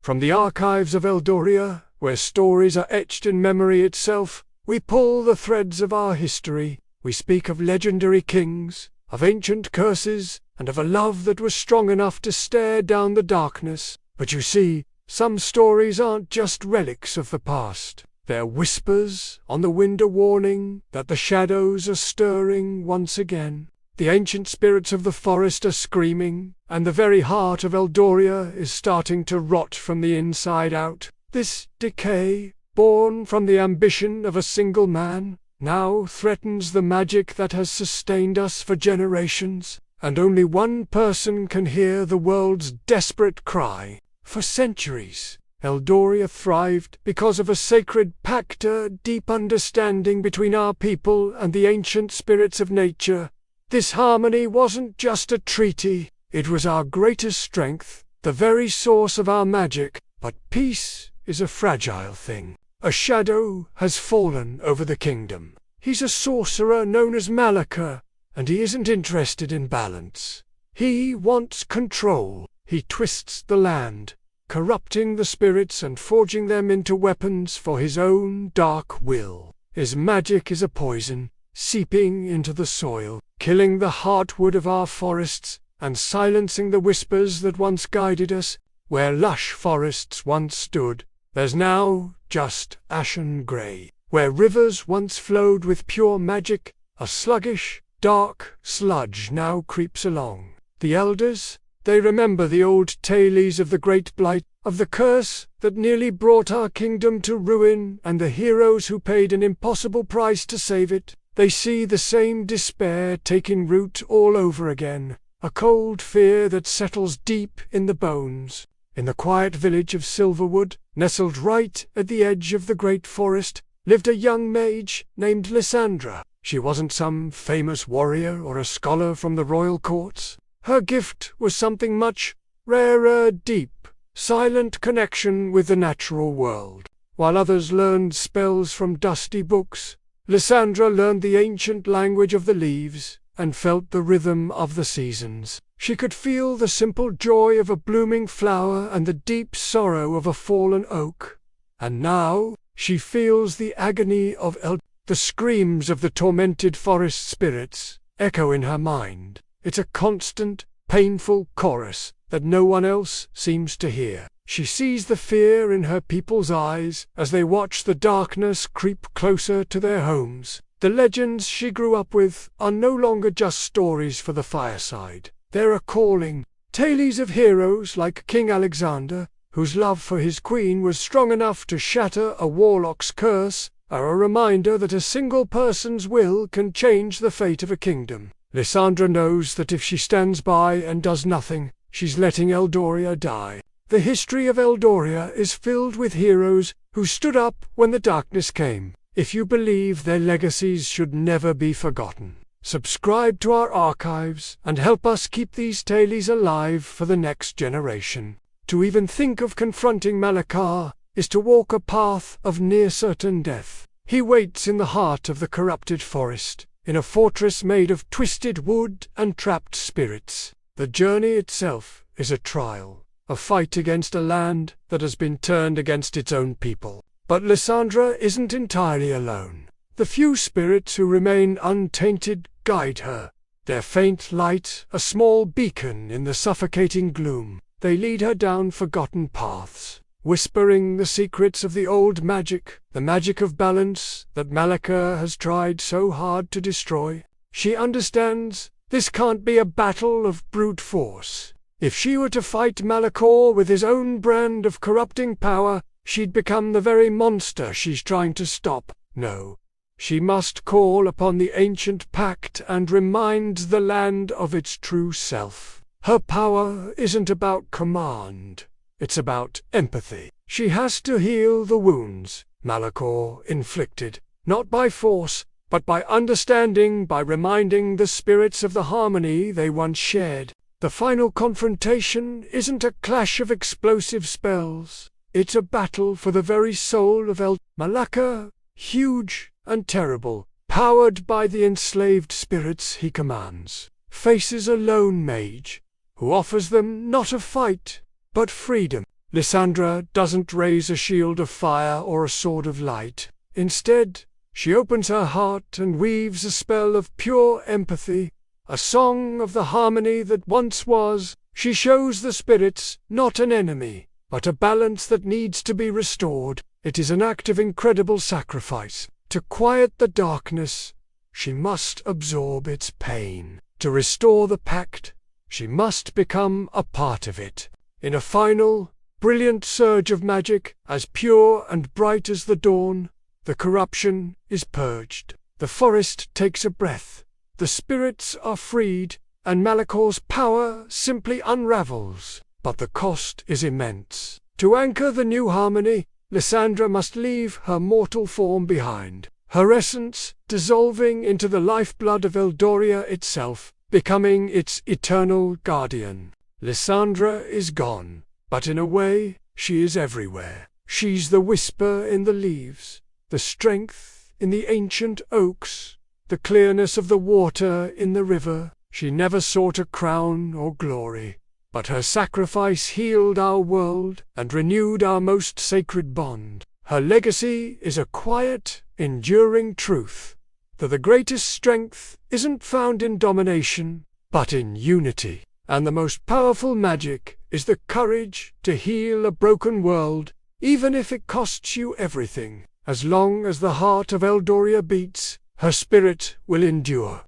From the archives of Eldoria, where stories are etched in memory itself, we pull the threads of our history. We speak of legendary kings, of ancient curses, and of a love that was strong enough to stare down the darkness. But you see, some stories aren't just relics of the past. They're whispers on the wind, a warning that the shadows are stirring once again. The ancient spirits of the forest are screaming, and the very heart of Eldoria is starting to rot from the inside out. This decay, born from the ambition of a single man, now threatens the magic that has sustained us for generations, and only one person can hear the world's desperate cry. For centuries, Eldoria thrived because of a sacred pact, a deep understanding between our people and the ancient spirits of nature. This harmony wasn't just a treaty, it was our greatest strength, the very source of our magic. But peace is a fragile thing. A shadow has fallen over the kingdom. He's a sorcerer known as Malika, and he isn't interested in balance. He wants control. He twists the land, corrupting the spirits and forging them into weapons for his own dark will. His magic is a poison, seeping into the soil, killing the heartwood of our forests, and silencing the whispers that once guided us. Where lush forests once stood, there's now just ashen grey. Where rivers once flowed with pure magic, a sluggish, dark sludge now creeps along. The elders, they remember the old tales of the great blight, of the curse that nearly brought our kingdom to ruin, and the heroes who paid an impossible price to save it. They see the same despair taking root all over again, a cold fear that settles deep in the bones. In the quiet village of Silverwood, nestled right at the edge of the great forest, lived a young mage named Lysandra. She wasn't some famous warrior or a scholar from the royal courts. Her gift was something much rarer, deep, silent connection with the natural world. While others learned spells from dusty books, Lysandra learned the ancient language of the leaves and felt the rhythm of the seasons. She could feel the simple joy of a blooming flower and the deep sorrow of a fallen oak. And now she feels the agony of the screams of the tormented forest spirits echo in her mind. It's a constant, painful chorus that no one else seems to hear. She sees the fear in her people's eyes as they watch the darkness creep closer to their homes. The legends she grew up with are no longer just stories for the fireside. They're a calling. Tales of heroes like King Alexander, whose love for his queen was strong enough to shatter a warlock's curse, are a reminder that a single person's will can change the fate of a kingdom. Lysandra knows that if she stands by and does nothing, she's letting Eldoria die. The history of Eldoria is filled with heroes who stood up when the darkness came. If you believe their legacies should never be forgotten, subscribe to our archives and help us keep these tales alive for the next generation. To even think of confronting Malika is to walk a path of near certain death. He waits in the heart of the corrupted forest, in a fortress made of twisted wood and trapped spirits. The journey itself is a trial, a fight against a land that has been turned against its own people. But Lysandra isn't entirely alone. The few spirits who remain untainted guide her, their faint light a small beacon in the suffocating gloom. They lead her down forgotten paths, whispering the secrets of the old magic, the magic of balance that Malika has tried so hard to destroy. She understands this can't be a battle of brute force. If she were to fight Malakor with his own brand of corrupting power, she'd become the very monster she's trying to stop. No, she must call upon the ancient pact and remind the land of its true self. Her power isn't about command, it's about empathy. She has to heal the wounds Malakor inflicted, not by force, but by understanding, by reminding the spirits of the harmony they once shared. The final confrontation isn't a clash of explosive spells. It's a battle for the very soul of Malika, huge and terrible, powered by the enslaved spirits he commands, faces a lone mage, who offers them not a fight, but freedom. Lysandra doesn't raise a shield of fire or a sword of light. Instead, she opens her heart and weaves a spell of pure empathy, a song of the harmony that once was. She shows the spirits not an enemy, but a balance that needs to be restored. It is an act of incredible sacrifice. To quiet the darkness, she must absorb its pain. To restore the pact, she must become a part of it. In a final, brilliant surge of magic, as pure and bright as the dawn, the corruption is purged. The forest takes a breath. The spirits are freed, and Malakor's power simply unravels. But the cost is immense. To anchor the new harmony, Lysandra must leave her mortal form behind, her essence dissolving into the lifeblood of Eldoria itself, becoming its eternal guardian. Lysandra is gone, but in a way, she is everywhere. She's the whisper in the leaves, the strength in the ancient oaks, the clearness of the water in the river. She never sought a crown or glory, but her sacrifice healed our world and renewed our most sacred bond. Her legacy is a quiet, enduring truth, that the greatest strength isn't found in domination, but in unity. And the most powerful magic is the courage to heal a broken world, even if it costs you everything. As long as the heart of Eldoria beats, her spirit will endure.